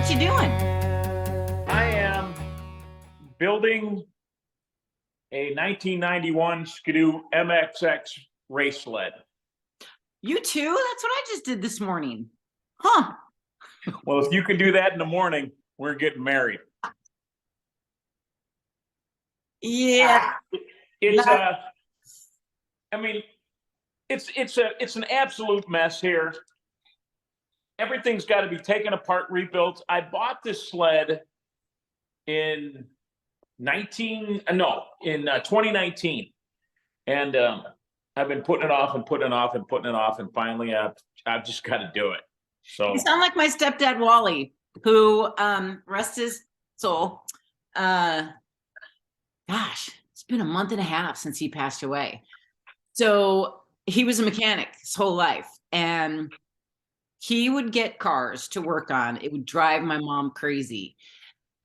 What you doing? I am building a 1991 Skidoo MXX race sled. You too? That's what I just did this morning. Huh. Well, if you can do that in the morning, we're getting married. Yeah. It's I mean, it's an absolute mess here. Everything's got to be taken apart, rebuilt. I bought this sled in 2019, and I've been putting it off and putting it off and putting it off, and finally I've just got to do it. So You sound like my stepdad Wally, who rest his soul. Gosh, it's been a month and a half since he passed away. So he was a mechanic his whole life, and he would get cars to work on. It would drive my mom crazy.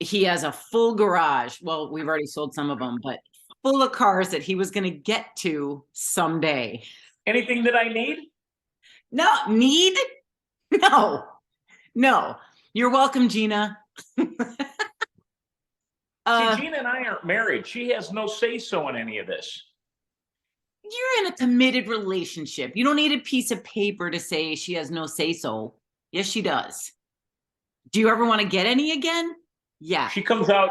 He has a full garage. Well, we've already sold some of them, but full of cars that he was going to get to someday. anything that I need? No, need? No. You're welcome, Gina. See, Gina and I aren't married. She has no say-so in any of this. You're in a committed relationship. You don't need a piece of paper to say she has no say-so. Yes, she does. Do you ever want to get any again? Yeah. She comes out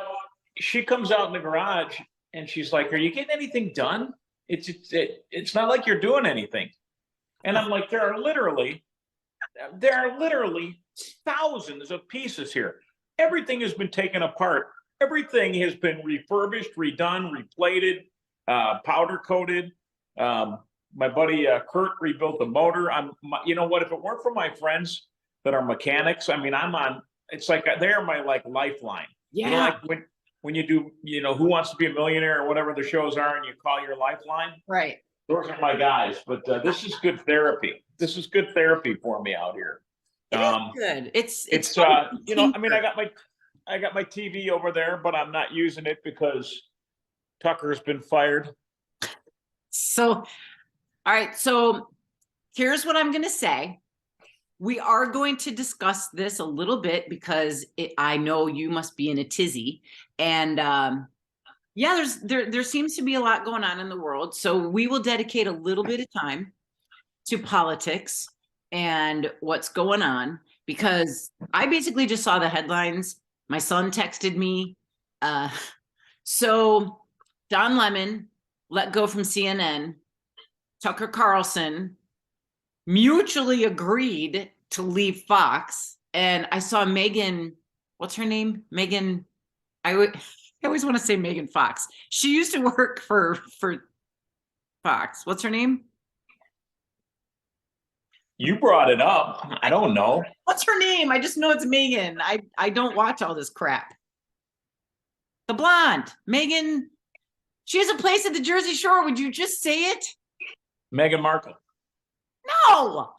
in the garage and she's like, "Are you getting anything done? It's not like you're doing anything." And I'm like, there are literally thousands of pieces here. Everything has been taken apart. Everything has been refurbished, redone, replated, powder coated. My buddy Kurt rebuilt the motor. You know what? If it weren't for my friends that are mechanics, I mean, it's like they're my lifeline. Yeah. You know, like when you do, Who Wants to Be a Millionaire or whatever the shows are, and you call your lifeline. Right. Those are my guys. But this is good therapy. This is good therapy for me out here. It is good. It's I mean, I got my TV over there, but I'm not using it because Tucker's been fired. So, all right. So here's what I'm going to say. We are going to discuss this a little bit because I know you must be in a tizzy, and there seems to be a lot going on in the world. So we will dedicate a little bit of time to politics and what's going on, because I basically just saw the headlines. My son texted me. So Don Lemon let go from CNN. Tucker Carlson mutually agreed to leave Fox. And I saw Megan, what's her name? Megan, I always want to say Megan Fox. She used to work for Fox. What's her name? You brought it up. I don't know. What's her name? I just know it's Megan. I don't watch all this crap. The blonde, Megan. She has a place at the Jersey Shore. Would you just say it? Meghan Markle. No.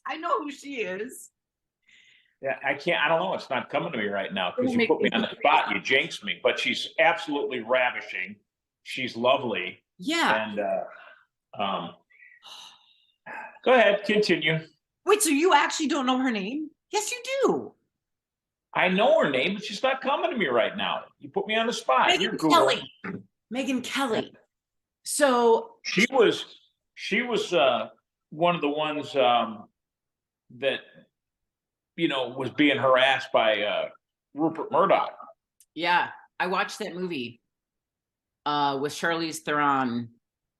I know who she is. Yeah, I don't know. It's not coming to me right now because you put me on the spot. You jinxed me. But she's absolutely ravishing. She's lovely. Yeah. And go ahead, continue. Wait, so you actually don't know her name? Yes, you do. I know her name, but she's not coming to me right now. You put me on the spot. Megyn Kelly. Megyn Kelly. So she was one of the ones that was being harassed by Rupert Murdoch. Yeah, I watched that movie with Charlize Theron.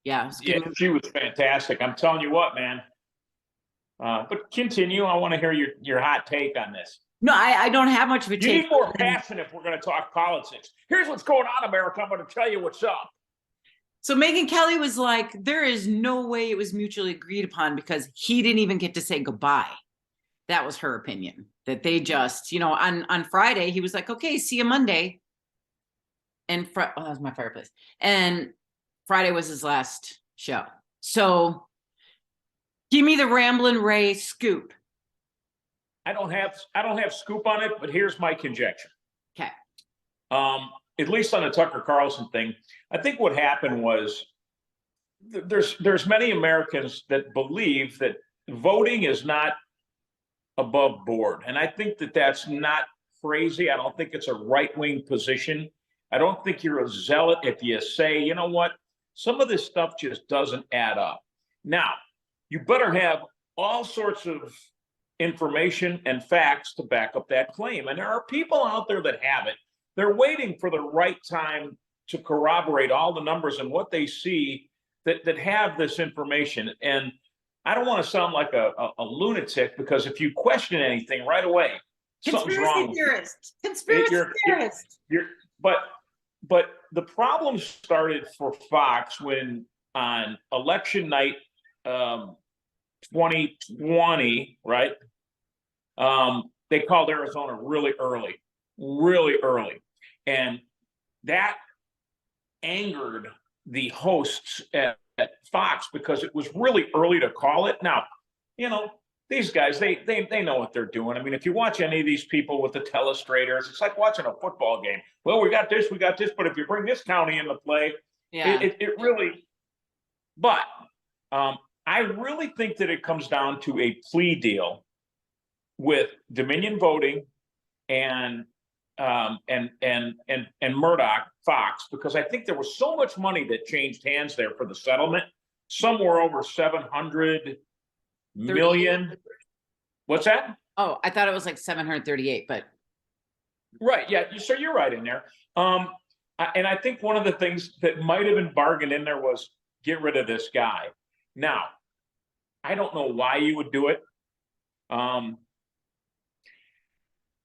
Yeah, she was fantastic. I'm telling you what, man. But continue. I want to hear your hot take on this. No, I don't have much of a take. You need more passion if we're going to talk politics. Here's what's going on, America. I'm going to tell you what's up. So Megyn Kelly was like, there is no way it was mutually agreed upon because he didn't even get to say goodbye. That was her opinion. That they just, on Friday, he was like, okay, see you Monday. And that was my fireplace. And Friday was his last show. So give me the Ramblin' Ray scoop. I don't have scoop on it, but here's my conjecture. Okay. At least on the Tucker Carlson thing, I think what happened was there's many Americans that believe that voting is not above board. And I think that that's not crazy. I don't think it's a right-wing position. I don't think you're a zealot if you say, you know what, some of this stuff just doesn't add up. Now, you better have all sorts of information and facts to back up that claim. And there are people out there that have it. They're waiting for the right time to corroborate all the numbers and what they see that have this information. And I don't want to sound like a lunatic, because if you question anything right away, something's wrong. Conspiracy theorist. But the problem started for Fox when on election night 2020, right? They called Arizona really early. And that angered the hosts at Fox because it was really early to call it. Now, you know, these guys, they know what they're doing. I mean, if you watch any of these people with the telestrators, it's like watching a football game. Well, we got this, but if you bring this county into play, it really, but I really think that it comes down to a plea deal with Dominion Voting and Murdoch, Fox, because I think there was so much money that changed hands there for the settlement. Somewhere over 700 million. What's that? Oh, I thought it was like 738, but right, yeah. So you're right in there. And I think one of the things that might have been bargained in there was get rid of this guy. Now, I don't know why you would do it.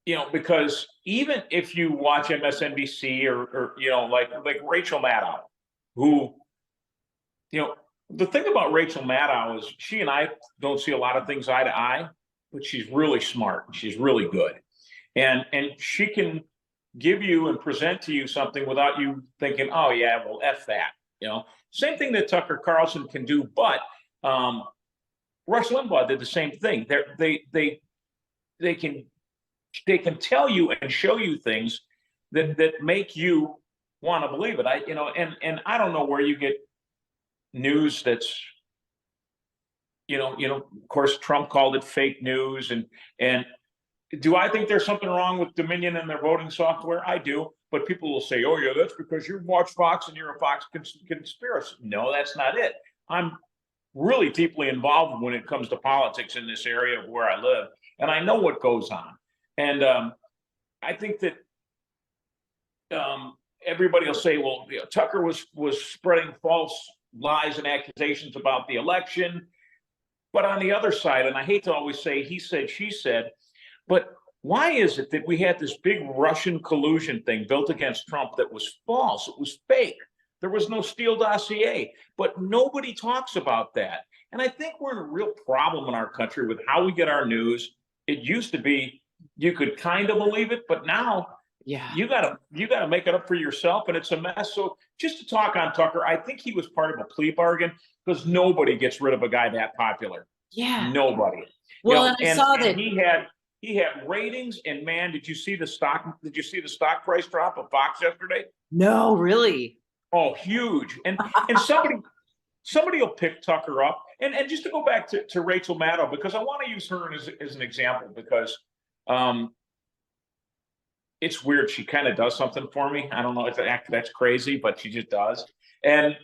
You know, because even if you watch MSNBC or you know, like Rachel Maddow, who, you know, the thing about Rachel Maddow is she and I don't see a lot of things eye to eye, but she's really smart. She's really good. And she can give you and present to you something without you thinking, oh yeah, well, F that, you know. Same thing that Tucker Carlson can do, but Rush Limbaugh did the same thing. They can tell you and show you things that make you want to believe it. And I don't know where you get news that's, you know, of course, Trump called it fake news. And do I think there's something wrong with Dominion and their voting software? I do. But people will say, oh, yeah, that's because you watch Fox and you're a Fox conspiracy. No, that's not it. I'm really deeply involved when it comes to politics in this area of where I live. And I know what goes on. And I think that everybody will say, well, you know, Tucker was spreading false lies and accusations about the election. But on the other side, and I hate to always say he said, she said, but why is it that we had this big Russian collusion thing built against Trump that was false? It was fake. There was no Steele dossier, but nobody talks about that. And I think we're in a real problem in our country with how we get our news. It used to be you could kind of believe it, but now you gotta make it up for yourself, and it's a mess. So just to talk on Tucker, I think he was part of a plea bargain, because nobody gets rid of a guy that popular. Yeah, nobody. Well, you know, and I saw that he had ratings, and man, did you see the stock price drop of Fox yesterday? No, really. Oh, huge. And somebody will pick Tucker up. And just to go back to Rachel Maddow, because I want to use her as an example, because it's weird. She kind of does something for me. I don't know if that's crazy, but she just does. And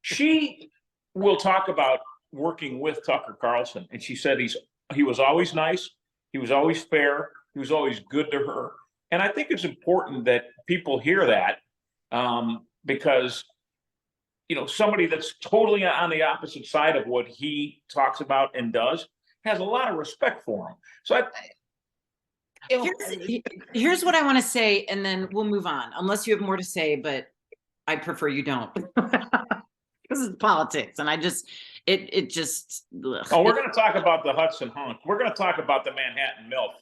she will talk about working with Tucker Carlson. And she said he was always nice. He was always fair. He was always good to her. And I think it's important that people hear that, because, you know, somebody that's totally on the opposite side of what he talks about and does has a lot of respect for him. So here's what I want to say, and then we'll move on, unless you have more to say, but I prefer you don't. This is politics, and it just. Ugh. Oh, we're going to talk about the Hudson Hunk. We're going to talk about the Manhattan MILF.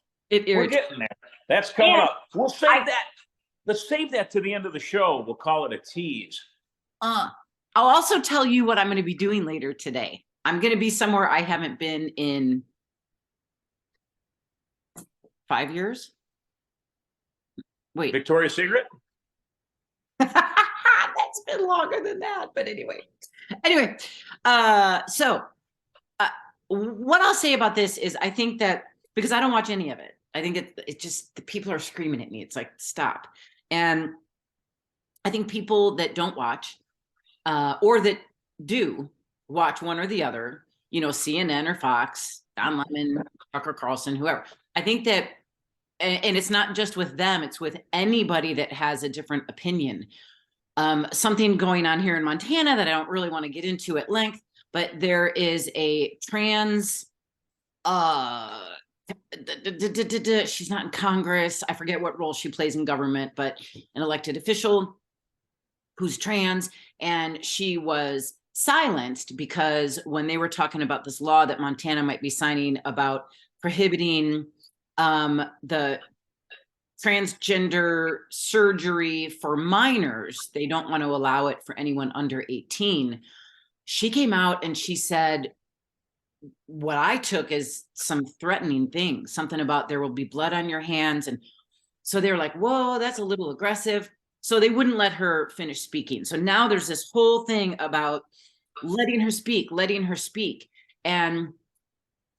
We're getting there. That's coming up. We'll save that. Let's save that to the end of the show. We'll call it a tease. I'll also tell you what I'm going to be doing later today. I'm going to be somewhere I haven't been in 5 years. Wait. Victoria's Secret? That's been longer than that, but anyway. So what I'll say about this is I think that because I don't watch any of it. I think it just, the people are screaming at me. It's like, stop. And I think people that don't watch, or that do watch one or the other, you know, CNN or Fox, Don Lemon, Tucker Carlson, whoever. I think that, and it's not just with them, it's with anybody that has a different opinion. Something going on here in Montana that I don't really want to get into at length, but there is a trans, she's not in Congress. I forget what role she plays in government, but an elected official who's trans, and she was silenced because when they were talking about this law that Montana might be signing about prohibiting the transgender surgery for minors, they don't want to allow it for anyone under 18. She came out and she said what I took as some threatening things, something about there will be blood on your hands. And so they were like, whoa, that's a little aggressive. So they wouldn't let her finish speaking. So now there's this whole thing about letting her speak. And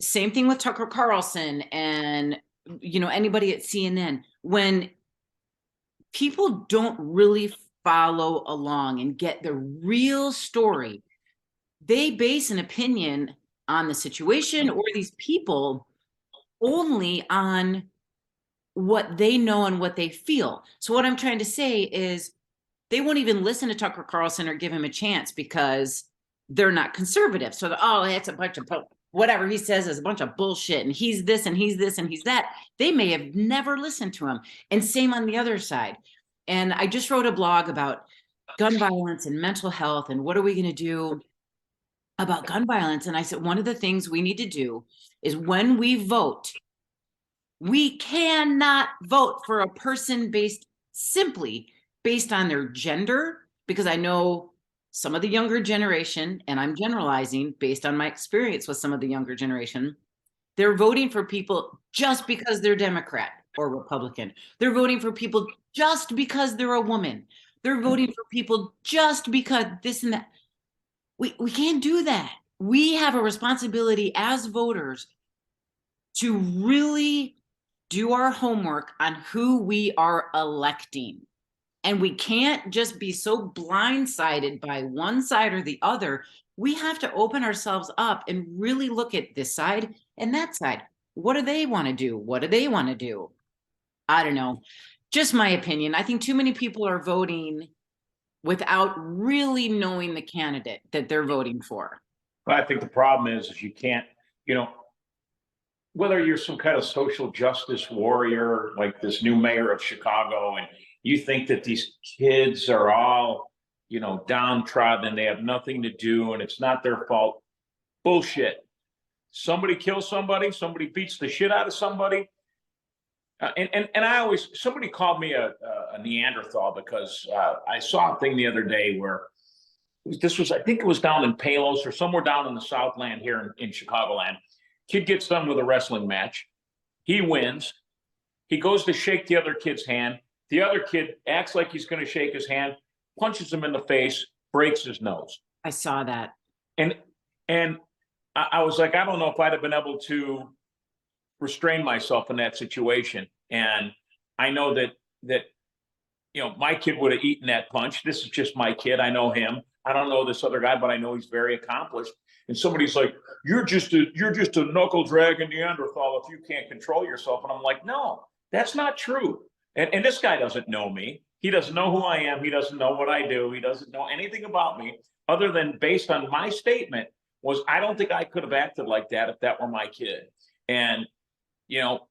same thing with Tucker Carlson and, you know, anybody at CNN. When people don't really follow along and get the real story, they base an opinion on the situation or these people only on what they know and what they feel. So what I'm trying to say is they won't even listen to Tucker Carlson or give him a chance because they're not conservative. So, oh, it's a bunch of whatever he says is a bunch of bullshit, and he's this and he's this and he's that. They may have never listened to him. And same on the other side. And I just wrote a blog about gun violence and mental health and what are we going to do about gun violence. And I said, one of the things we need to do is when we vote, we cannot vote for a person simply based on their gender, because I know some of the younger generation, and I'm generalizing based on my experience with some of the younger generation, they're voting for people just because they're Democrat or Republican. They're voting for people just because they're a woman. They're voting for people just because this and that. We can't do that. We have a responsibility as voters to really do our homework on who we are electing. And we can't just be so blindsided by one side or the other. We have to open ourselves up and really look at this side and that side. What do they want to do? What do they want to do? I don't know. Just my opinion. I think too many people are voting without really knowing the candidate that they're voting for. Well, I think the problem is you can't, you know, whether you're some kind of social justice warrior like this new mayor of Chicago, and you think that these kids are all, you know, downtrodden and they have nothing to do and it's not their fault. Bullshit. Somebody kills somebody, somebody beats the shit out of somebody. And I always, somebody called me a Neanderthal because I saw a thing the other day where this was, I think it was down in Palos or somewhere down in the Southland here in Chicagoland. Kid gets done with a wrestling match. He wins. He goes to shake the other kid's hand. The other kid acts like he's going to shake his hand, punches him in the face, breaks his nose. I saw that. And I was like, I don't know if I'd have been able to restrain myself in that situation. And I know that you know, my kid would have eaten that punch. This is just my kid. I know him. I don't know this other guy, but I know he's very accomplished. And somebody's like, you're just a knuckle dragging Neanderthal if you can't control yourself. And I'm like, no, that's not true. And this guy doesn't know me. He doesn't know who I am. He doesn't know what I do. He doesn't know anything about me other than based on my statement was, I don't think I could have acted like that if that were my kid. And, you know,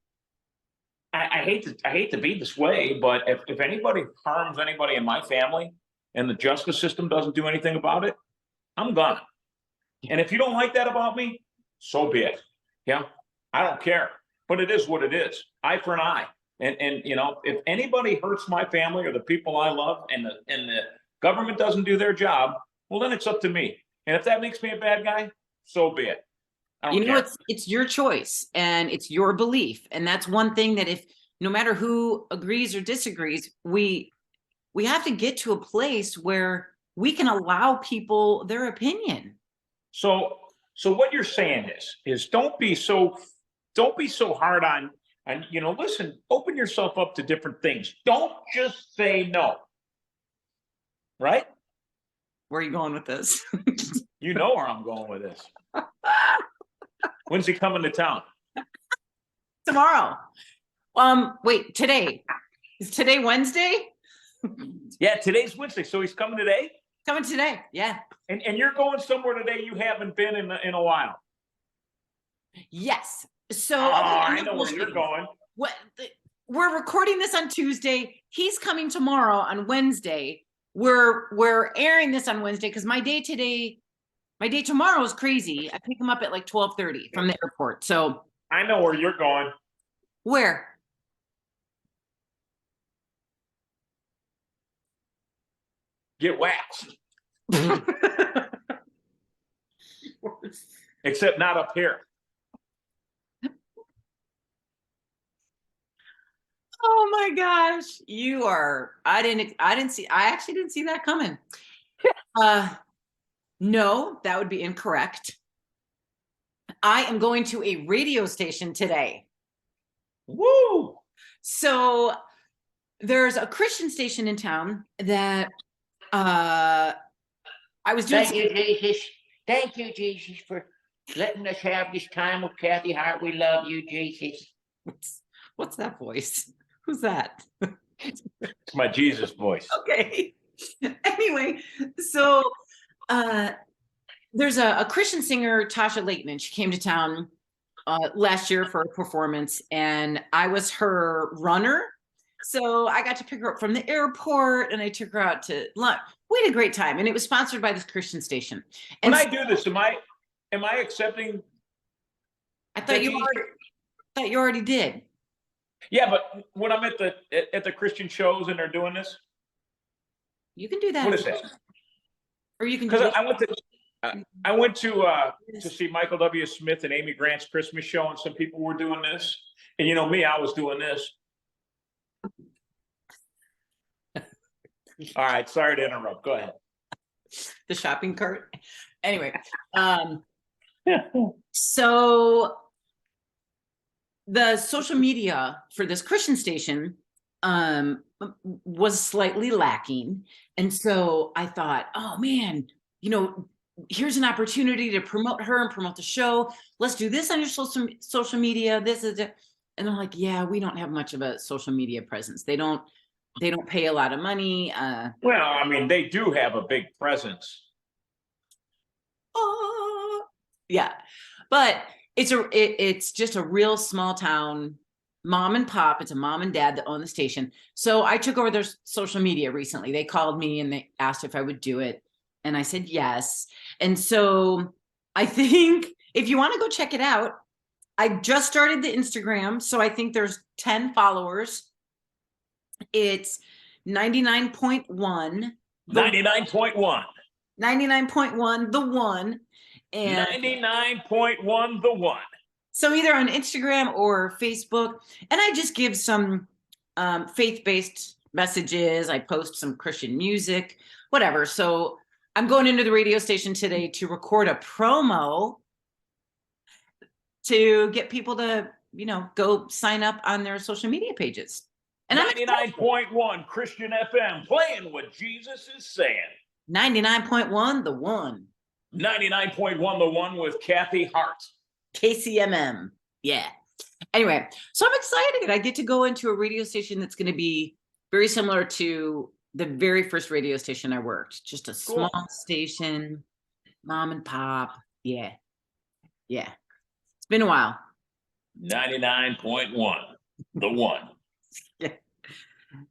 I hate to be this way, but if anybody harms anybody in my family and the justice system doesn't do anything about it, I'm gone. And if you don't like that about me, so be it. Yeah, I don't care. But it is what it is. Eye for an eye. And you know, if anybody hurts my family or the people I love, and the government doesn't do their job, well, then it's up to me. And if that makes me a bad guy, so be it. I don't care. It's your choice and it's your belief. And that's one thing that if no matter who agrees or disagrees, we have to get to a place where we can allow people their opinion. So what you're saying is don't be so don't be so hard on, and listen, open yourself up to different things. Don't just say no. Right? Where are you going with this? You know where I'm going with this. When's he coming to town? Tomorrow. Wait, today. Is today Wednesday? Yeah, today's Wednesday. So he's coming today? Coming today. Yeah. And you're going somewhere today you haven't been in a while. Yes. So I know where you're going. We're recording this on Tuesday. He's coming tomorrow on Wednesday. We're airing this on Wednesday because my day tomorrow is crazy. I pick him up at like 12:30 from the airport. So I know where you're going. Where? Get waxed. Except not up here. Oh my gosh. I actually didn't see that coming. No, that would be incorrect. I am going to a radio station today. Woo! So there's a Christian station in town that I was doing. Thank you, Jesus. Thank you, Jesus, for letting us have this time with Kathy Hart. We love you, Jesus. What's that voice? Who's that? It's my Jesus voice. Okay. Anyway, so there's a Christian singer, Tasha Layton, and she came to town last year for a performance, and I was her runner. So I got to pick her up from the airport, and I took her out to lunch. We had a great time, and it was sponsored by this Christian station. And when I do this, am I accepting? I thought you already did. Yeah, but when I'm at the Christian shows and they're doing this, you can do that. What is that? Or you can. Because I went to see Michael W. Smith and Amy Grant's Christmas show, and some people were doing this, and you know me, I was doing this. All right, sorry to interrupt. Go ahead. The shopping cart. Anyway, so the social media for this Christian station was slightly lacking, and so I thought, oh man, here's an opportunity to promote her and promote the show. Let's do this on your social media. This is it. And they're like, yeah, we don't have much of a social media presence. They don't pay a lot of money. Well, I mean, they do have a big presence. Yeah, but it's just a real small town mom and pop. It's a mom and dad that own the station. So I took over their social media recently. They called me and they asked if I would do it. And I said, yes. And so I think if you want to go check it out, I just started the Instagram. So I think there's 10 followers. It's 99.1. 99.1. 99.1, the one. And 99.1, the one. So either on Instagram or Facebook. And I just give some faith-based messages. I post some Christian music, whatever. So I'm going into the radio station today to record a promo to get people to, go sign up on their social media pages. And 99.1 Christian FM, playing what Jesus is saying. 99.1, the one. 99.1, the one with Kathy Hart. KCMM. Yeah. Anyway, so I'm excited. I get to go into a radio station that's going to be very similar to the very first radio station I worked. Just a small station, mom and pop. Yeah. Yeah. It's been a while. 99.1, the one. Yeah.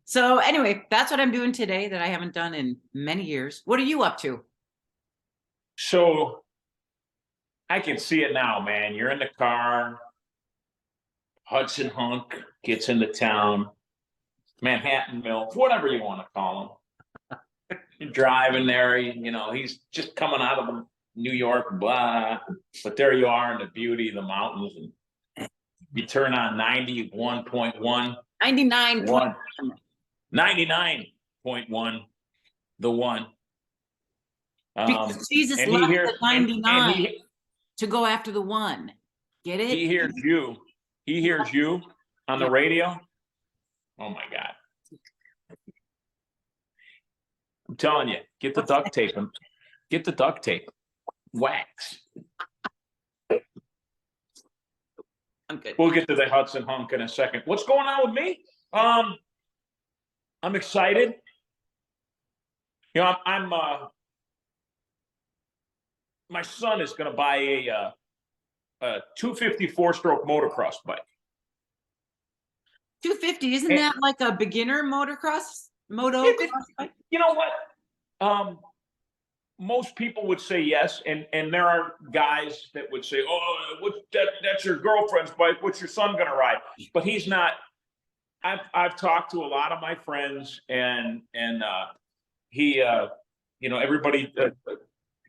So anyway, that's what I'm doing today that I haven't done in many years. What are you up to? So I can see it now, man. You're in the car. Hudson Hunk gets into town. Manhattan Mills, whatever you want to call him. You're driving there, he's just coming out of New York, blah. But there you are in the beauty of the mountains. And you turn on 91.1. 99.1. 99.1, the one. Because Jesus left the 99 and to go after the one. Get it? He hears you. he hears you on the radio. Oh my God. I'm telling you, get the duct tape and get the duct tape. Wax. I'm good. We'll get to the Hudson hunk in a second. What's going on with me? I'm excited. You know, I'm my son is going to buy a 250 4-stroke motocross bike. 250, isn't that like a beginner motocross? Bike? You know what? Most people would say yes, and there are guys that would say, "Oh, that's your girlfriend's bike. What's your son gonna ride?" But he's not. I've talked to a lot of my friends, and he, you know, everybody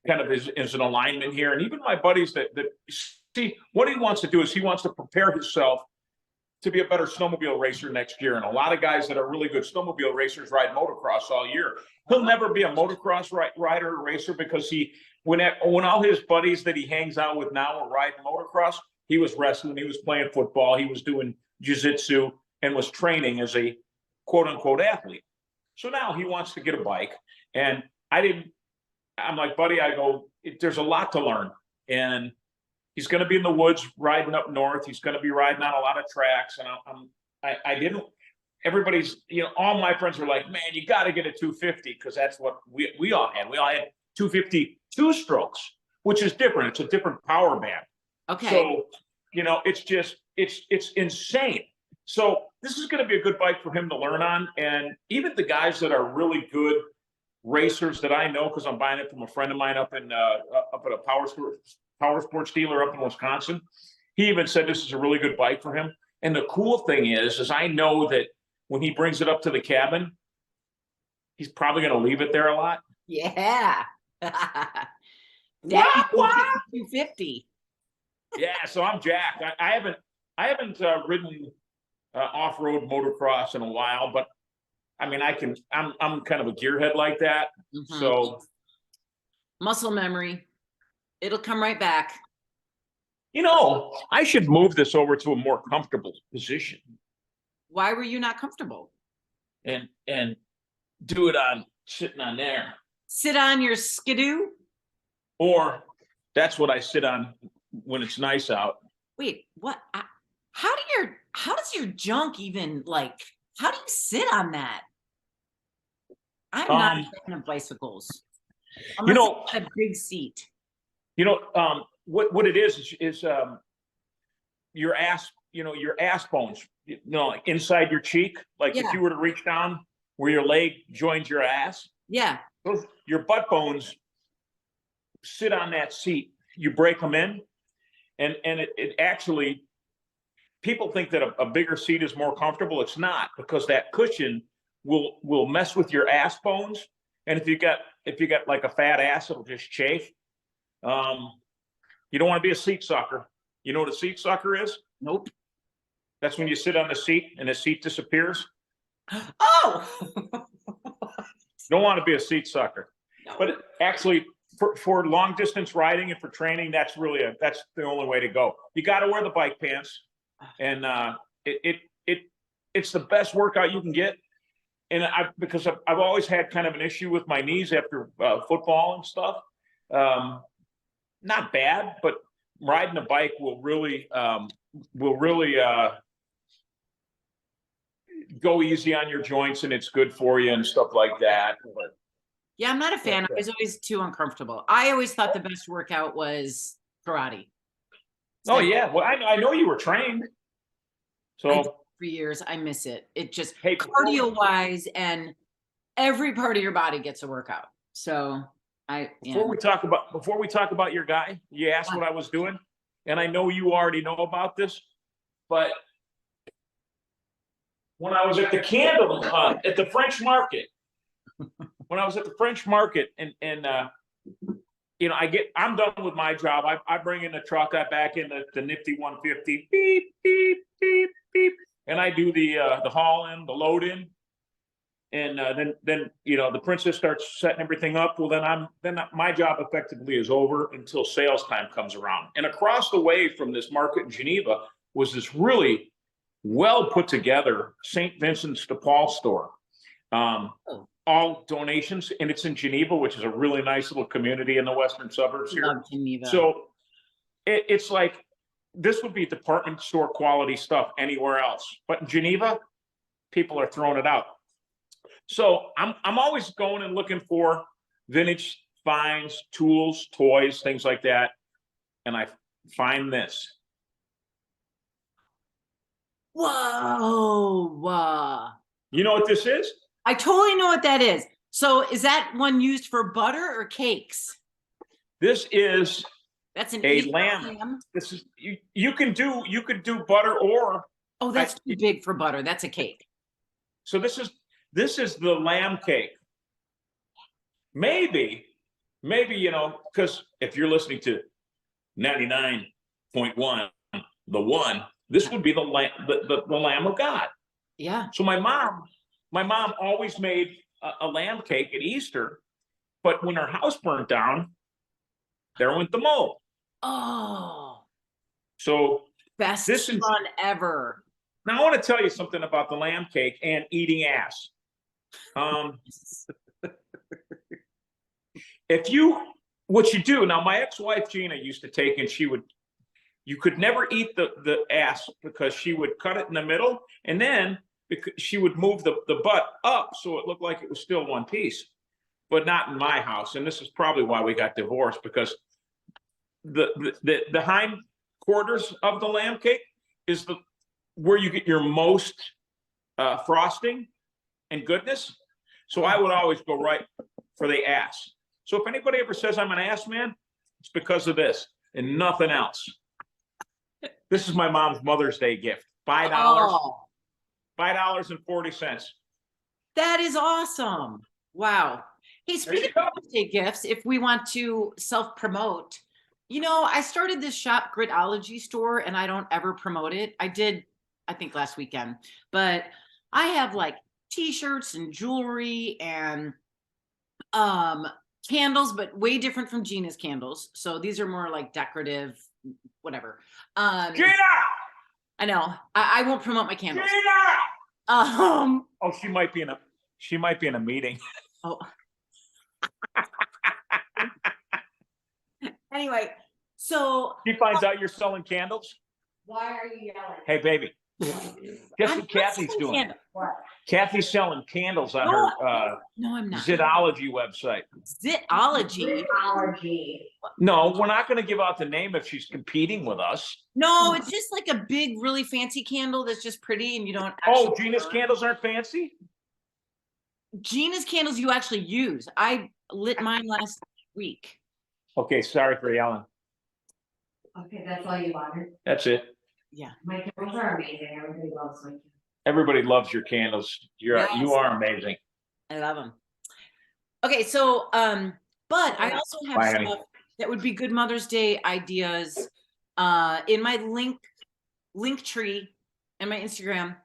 kind of is in alignment here, and even my buddies that see what he wants to do is he wants to prepare himself to be a better snowmobile racer next year. And a lot of guys that are really good snowmobile racers ride motocross all year. He'll never be a motocross rider or racer because when all his buddies that he hangs out with now are riding motocross, he was wrestling, he was playing football, he was doing jiu-jitsu and was training as a quote unquote athlete. So now he wants to get a bike. And I'm like, buddy, I go, there's a lot to learn. And he's going to be in the woods riding up north. He's going to be riding on a lot of tracks. And everybody's, you know, all my friends are like, man, you got to get a 250 because that's what we all had. We all had 250 2-strokes, which is different. It's a different power band. Okay. So, you know, it's insane. So this is going to be a good bike for him to learn on. And even the guys that are really good racers that I know, because I'm buying it from a friend of mine up at a power sports dealer up in Wisconsin. He even said this is a really good bike for him. And the cool thing is I know that when he brings it up to the cabin, he's probably going to leave it there a lot. Yeah. What? 250. Yeah. So I'm jacked. I haven't ridden off-road motocross in a while, but I mean, I'm kind of a gearhead like that. Mm-hmm. So muscle memory. It'll come right back. You know, I should move this over to a more comfortable position. Why were you not comfortable? And do it on sitting on there. Sit on your skidoo? Or that's what I sit on when it's nice out. Wait, what? How does your junk even how do you sit on that? I'm not a fan of bicycles. Unless You know, it's a big seat. You know, what it is your ass, you know, your ass bones, you know, inside your cheek. Like if you were to reach down where your leg joins your ass. Yeah. Your butt bones sit on that seat. You break them in. And it actually, people think that a bigger seat is more comfortable. It's not, because that cushion will mess with your ass bones. And if you got like a fat ass, it'll just chafe. You don't want to be a seat sucker. You know what a seat sucker is? Nope. That's when you sit on the seat and the seat disappears. Oh. Don't want to be a seat sucker. No. But actually, for long distance riding and for training, that's the only way to go. You got to wear the bike pants, and it's the best workout you can get. And because I've always had kind of an issue with my knees after football and stuff. Not bad, but riding a bike will really go easy on your joints, and it's good for you and stuff like that. But yeah, I'm not a fan. I was always too uncomfortable. I always thought the best workout was karate. Oh yeah, well I know you were trained. So for years, I miss it. It just Hey, cardio wise, and every part of your body gets a workout. So Before we talk about your guy, you asked what I was doing, and I know you already know about this, but when I was at the candle at the French market, and you know, I'm done with my job. I bring in the truck, I back in the nifty 150, beep beep beep beep, and I do the haul in, the load in. And then you know, the princess starts setting everything up. Well, then my job effectively is over until sales time comes around. And across the way from this market in Geneva, was this really well put together St. Vincent's de Paul store. All donations, and it's in Geneva, which is a really nice little community in the western suburbs here. Love Geneva. So it's like this would be department store quality stuff anywhere else, but in Geneva, people are throwing it out. So I'm always going and looking for vintage finds, tools, toys, things like that, and I find this. Whoa. You know what this is? I totally know what that is. So is that one used for butter or cakes? This is That's an a Easter lamb. This is you could do butter or Oh, that's too big for butter. That's a cake. so this is the lamb cake. Maybe because if you're listening to 99.1, the one, this would be the Lamb of God. Yeah. So my mom always made a lamb cake at Easter, but when her house burnt down, there went the mold. Oh. So Best fun ever. Now I want to tell you something about the lamb cake and eating ass. What you do now, my ex-wife Gina used to take, and you could never eat the ass because she would cut it in the middle, and then she would move the butt up so it looked like it was still one piece, but not in my house. And this is probably why we got divorced, because the hind quarters of the lamb cake is where you get your most frosting and goodness. So I would always go right for the ass. So if anybody ever says I'm an ass man, it's because of this and nothing else. This is my mom's Mother's Day gift. $5. Oh. $5.40. That is awesome. Wow. Hey, speaking of Mother's Day gifts, if we want to self-promote, I started this shop Gritology store, and I don't ever promote it. I did, I think last weekend, but I have like t-shirts and jewelry and candles, but way different from Gina's candles. So these are more like decorative, whatever. Gina! I know. I won't promote my candles. Gina! Oh, she might be in a meeting. Oh. Anyway, so She finds out you're selling candles. Why are you yelling? Hey, baby. Guess what Kathy's doing? What? Kathy's selling candles on No, her no, I'm not. Zitology website. Zitology. No, we're not going to give out the name if she's competing with us. No, it's just like a big, really fancy candle that's just pretty, and you don't. Oh, Gina's candles aren't fancy? Gina's candles you actually use. I lit mine last week. Okay, sorry for yelling. Okay, that's all you wanted. That's it. Yeah. My candles are amazing. Everybody loves my candles. Everybody loves your candles. You are amazing. I love them. Okay, so but I also have Bye, stuff honey. that would be good Mother's Day ideas in my link tree and my Instagram.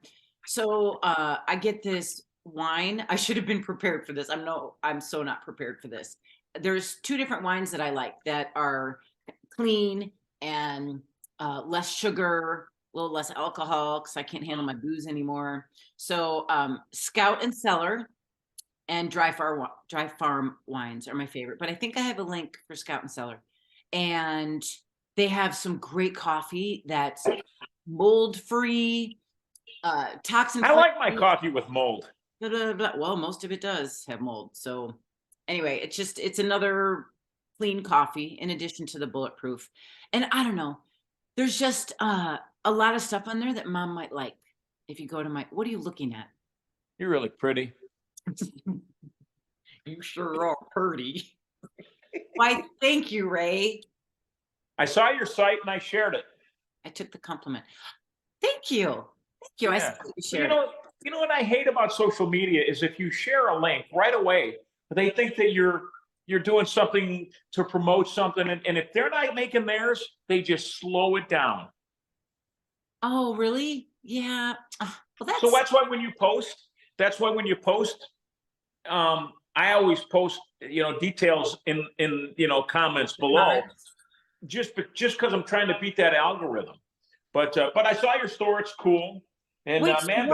So I get this wine. I should have been prepared for this. I'm so not prepared for this. There's two different wines that I like that are clean and less sugar, a little less alcohol, because I can't handle my booze anymore. So Scout and Cellar and Dry Farm wines are my favorite. But I think I have a link for Scout and Cellar. And they have some great coffee that's mold-free, toxin-free. I like my coffee with mold. Blah, blah, blah. Well, most of it does have mold. So anyway, it's another clean coffee in addition to the bulletproof. And I don't know, there's just a lot of stuff on there that Mom might like. If you go to what are you looking at? You're really pretty. You sure are pretty. Why, thank you, Ray. I saw your site and I shared it. I took the compliment. Thank you. Thank you. Yeah. I saw you shared it. You know what I hate about social media is if you share a link right away, they think that you're doing something to promote something, and if they're not making theirs, they just slow it down. Oh, really? Yeah. Well, So that's why when you post, I always post, details in comments below, just because I'm trying to beat that algorithm. But I saw your store. It's cool. And Which, man,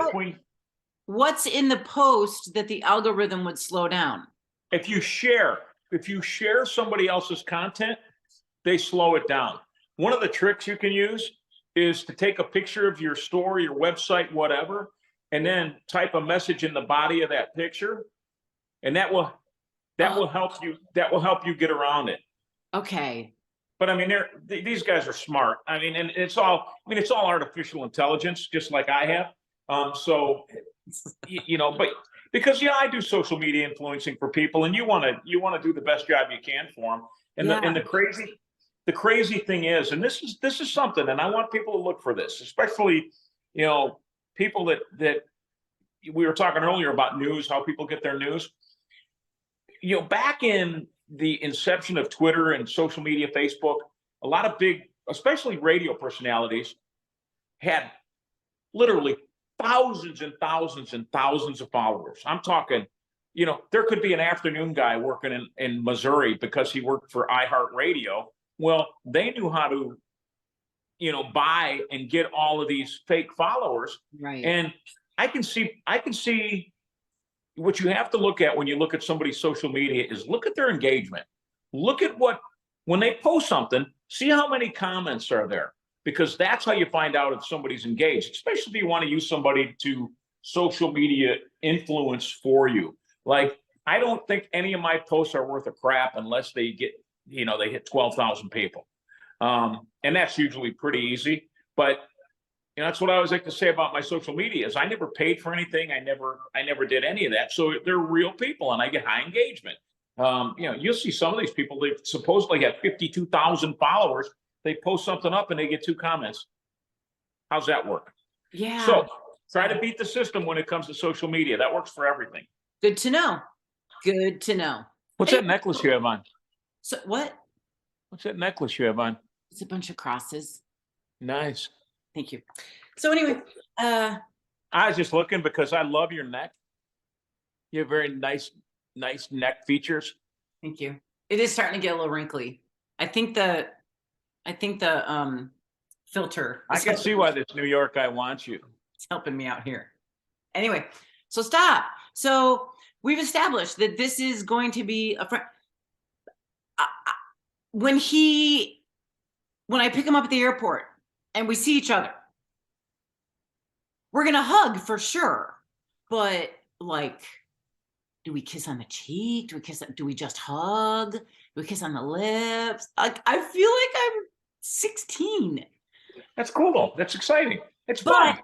what's in the post that the algorithm would slow down? if you share somebody else's content, they slow it down. One of the tricks you can use is to take a picture of your store, your website, whatever, and then type a message in the body of that picture, and that will help you. That will help you get around it. Okay. But I mean, these guys are smart. I mean, and it's all artificial intelligence, just like I have. So, but because I do social media influencing for people, and you want to do the best job you can for them. And the crazy thing is, and this is something, and I want people to look for this, especially people that we were talking earlier about news, how people get their news. Back in the inception of Twitter and social media, Facebook, a lot of big, especially radio personalities, had literally thousands and thousands and thousands of followers. I'm talking, there could be an afternoon guy working in Missouri because he worked for Hart Radio. Well, they knew how to, buy and get all of these fake followers. Right. And I can see what you have to look at when you look at somebody's social media is look at their engagement. Look at when they post something, see how many comments are there, because that's how you find out if somebody's engaged, especially if you want to use somebody to social media influence for you. Like, I don't think any of my posts are worth a crap unless they get, they hit 12,000 people. And that's usually pretty easy. But that's what I always like to say about my social media is I never paid for anything. I never did any of that. So they're real people and I get high engagement. You'll see some of these people, they supposedly have 52,000 followers. They post something up and they get 2 comments. How's that work? Yeah. So try to beat the system when it comes to social media. That works for everything. Good to know. Good to know. What's that necklace you have on? So what? What's that necklace you have on? It's a bunch of crosses. Nice. Thank you. So anyway, I was just looking because I love your neck. You have very nice neck features. thank you. It is starting to get a little wrinkly. I think the filter. I can see why this New York guy wants you. It's helping me out here. Anyway, so stop. So we've established that this is going to be a friend. When I pick him up at the airport and we see each other, we're gonna hug for sure. But like, do we kiss on the cheek? Do we just hug? Do we kiss on the lips? Like, I feel like I'm 16. That's cool. That's exciting. It's But fun.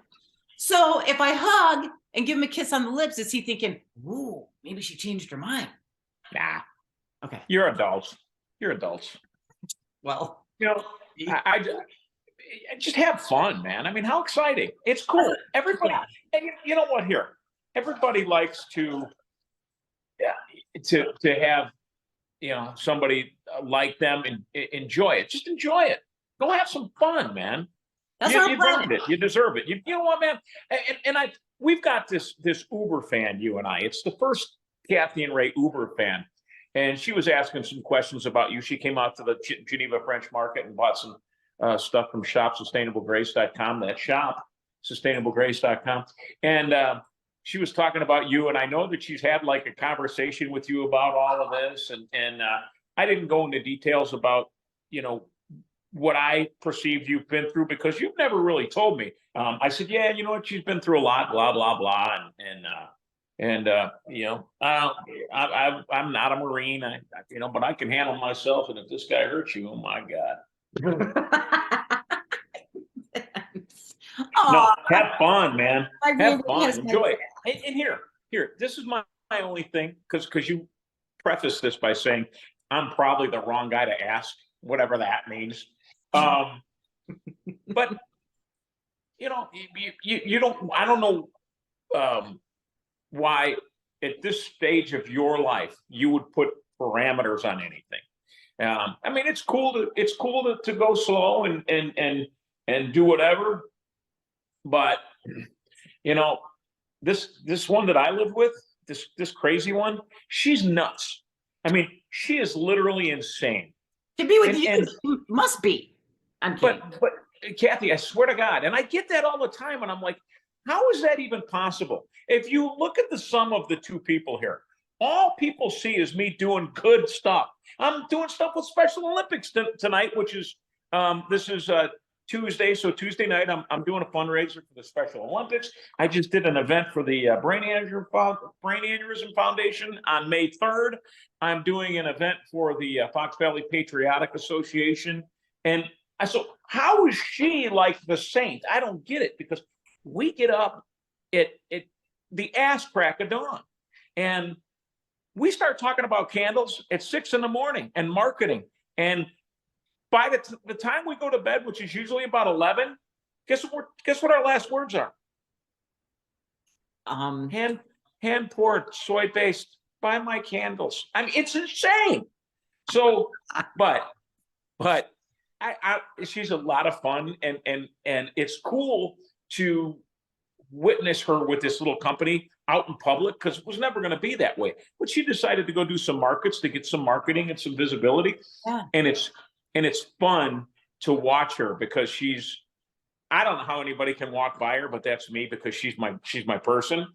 so if I hug and give him a kiss on the lips, is he thinking, ooh, maybe she changed her mind? Nah. Okay. You're adults. Well, I just have fun, man. I mean, how exciting. It's cool. Everybody, and you know what here? Everybody likes to have, somebody like them and enjoy it. Just enjoy it. Go have some fun, man. that's You've earned it. You deserve it. You know what, man? And we've got this Uber fan, you and I. It's the first Kathy and Ray Uber fan. And she was asking some questions about you. She came out to the Geneva French Market and bought some stuff from shopsustainablegrace.com, that shop, sustainablegrace.com. And she was talking about you. And I know that she's had like a conversation with you about all of this. And I didn't go into details about, what I perceived you've been through because you've never really told me. I said, yeah, you know what? She's been through a lot, blah, blah, blah. I'm not a Marine, but I can handle myself. And if this guy hurts you, oh my God. No, have fun, man. Have fun, enjoy it. And here, this is my only thing, because you preface this by saying I'm probably the wrong guy to ask, whatever that means. But you don't. I don't know why at this stage of your life you would put parameters on anything. I mean, it's cool to go slow and do whatever. But this one that I live with, this crazy one, she's nuts. I mean, she is literally insane. To be with you must be. I'm kidding. Kathy, I swear to God, and I get that all the time, and I'm like, how is that even possible? If you look at the sum of the two people here, all people see is me doing good stuff. I'm doing stuff with Special Olympics tonight, which is this is Tuesday. So Tuesday night, I'm doing a fundraiser for the Special Olympics. I just did an event for the Brain Aneurysm Foundation on May 3rd. I'm doing an event for the Fox Valley Patriotic Association. And so how is she like the saint? I don't get it, because we get up at the ass crack of dawn, and we start talking about candles at 6 a.m. and marketing. And by the time we go to bed, which is usually about 11, guess what our last words are? Hand poured, soy based. Buy my candles. I mean, it's insane. So, but she's a lot of fun, and it's cool to witness her with this little company out in public, because it was never going to be that way. But she decided to go do some markets to get some marketing and some visibility. Yeah. And it's fun to watch her, because I don't know how anybody can walk by her, but that's me, because she's my person.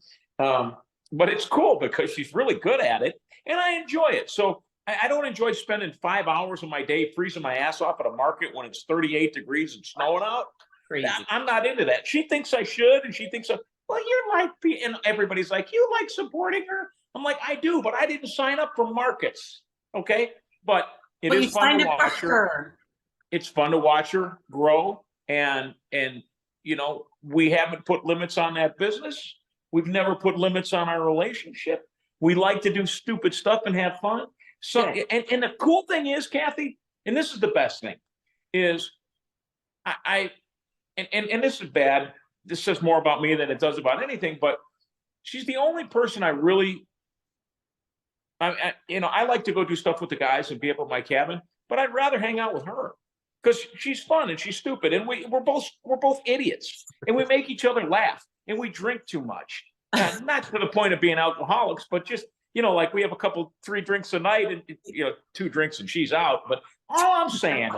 But it's cool because she's really good at it, and I enjoy it. So I don't enjoy spending 5 hours of my day freezing my ass off at a market when it's 38 degrees and snowing out. Crazy. I'm not into that. She thinks I should, and she thinks, well, you're like, and everybody's like, you like supporting her? I'm like, I do, but I didn't sign up for markets. Okay. But it is fun to watch her. It's fun to watch her grow. And, we haven't put limits on that business. We've never put limits on our relationship. We like to do stupid stuff and have fun. So, and the cool thing is, Kathy, and this is the best thing, is and this is bad. This says more about me than it does about anything, but she's the only person I really, I like to go do stuff with the guys and be up at my cabin, but I'd rather hang out with her, because she's fun and she's stupid, and we're both idiots, and we make each other laugh, and we drink too much. Not to the point of being alcoholics, but just, like we have 3 drinks a night, and 2 drinks and she's out. But all I'm saying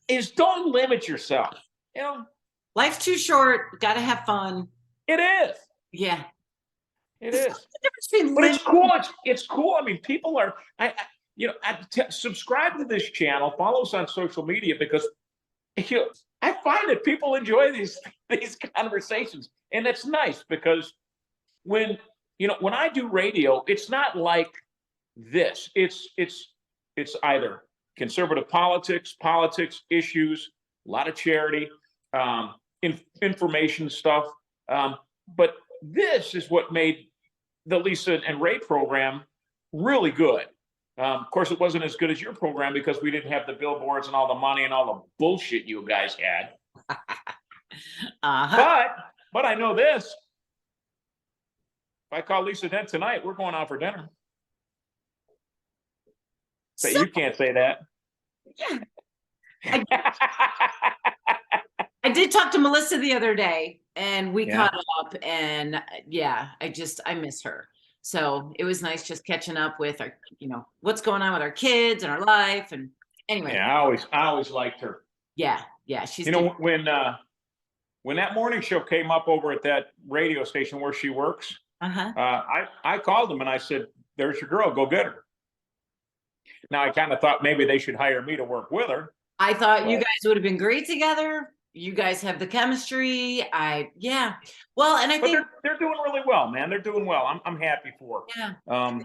is don't limit yourself. Life's too short. Got to have fun. It is. Yeah. It is. But it's cool. It's cool. I mean, people are, subscribe to this channel, follow us on social media, because I find that people enjoy these conversations, and it's nice, because when I do radio, it's not like this. It's either conservative politics, issues, a lot of charity, information stuff. But this is what made the Lisa and Ray program really good. Of course, it wasn't as good as your program, because we didn't have the billboards and all the money and all the bullshit you guys had. But I know this. If I call Lisa Dent tonight, we're going out for dinner. So you can't say that. Yeah. I did talk to Melissa the other day, and we caught up, and I miss her. So it was nice just catching up with our, what's going on with our kids and our life. And anyway. Yeah, I always liked her. Yeah. She's when that morning show came up over at that radio station where she works, I called them and I said, "There's your girl, go get her." Now I kind of thought maybe they should hire me to work with her. I thought you guys would have been great together. You guys have the chemistry. Well, and I think they're doing really well, man. They're doing well. I'm happy for her. Yeah.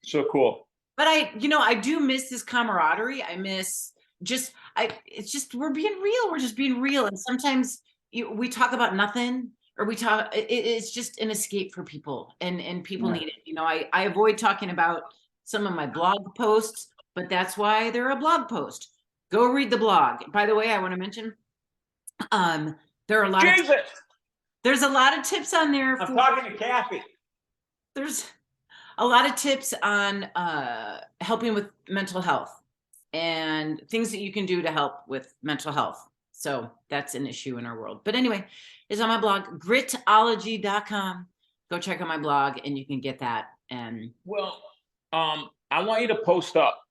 So cool. But I do miss this camaraderie. I miss it's just, we're being real. We're just being real. And sometimes we talk about nothing, or it's just an escape for people, and people need it. I avoid talking about some of my blog posts, but that's why they're a blog post. Go read the blog. By the way, I want to mention, there are a lot there's a lot of tips on there. I'm talking to Kathy. There's a lot of tips on helping with mental health and things that you can do to help with mental health. So that's an issue in our world. But anyway, it's on my blog, gritology.com. Go check out my blog and you can get that. And I want you to post up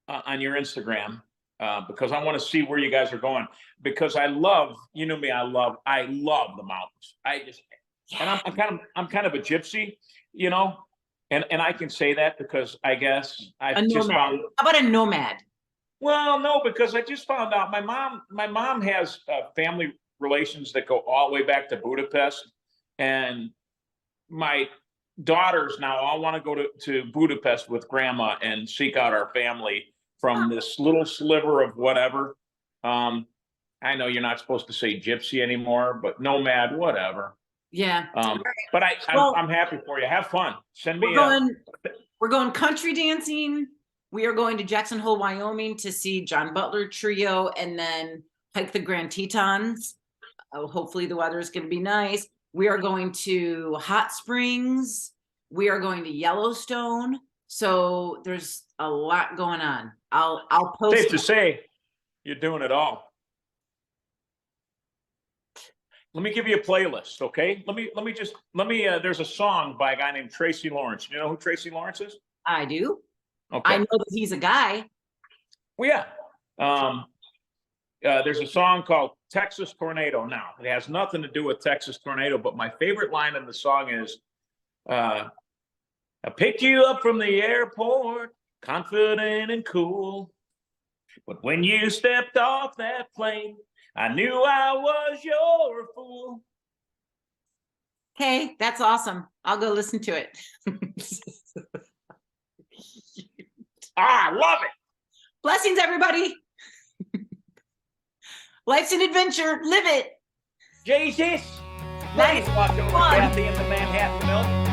on your Instagram because I want to see where you guys are going. Because I love, you know me, I love the mountains. And I'm kind of a gypsy, you know, and I can say that because I guess A I've just nomad. found. How about a nomad? Well, no, because I just found out my mom has family relations that go all the way back to Budapest, and my daughters now all want to go to Budapest with grandma and seek out our family from this little sliver of whatever. I know you're not supposed to say gypsy anymore, but nomad, whatever. Yeah. But Well, I'm happy for you. Have fun. Send me we're going country dancing. We are going to Jackson Hole, Wyoming to see John Butler Trio and then hike the Grand Tetons. Hopefully the weather is going to be nice. We are going to Hot Springs. We are going to Yellowstone. So there's a lot going on. I'll post. Safe to say, you're doing it all. Let me give you a playlist, okay? Let me there's a song by a guy named Tracy Lawrence. You know who Tracy Lawrence is? I do. Okay. I know that he's a guy. Well, yeah. There's a song called Texas Tornado. Now, it has nothing to do with Texas Tornado, but my favorite line in the song is, I picked you up from the airport, confident and cool. But when you stepped off that plane, I knew I was your fool. Okay, that's awesome. I'll go listen to it. I love it. Blessings, everybody. Life's an adventure. Live it. Jesus. Nice. Watch over Fun. Kathy in the Manhattan Milk.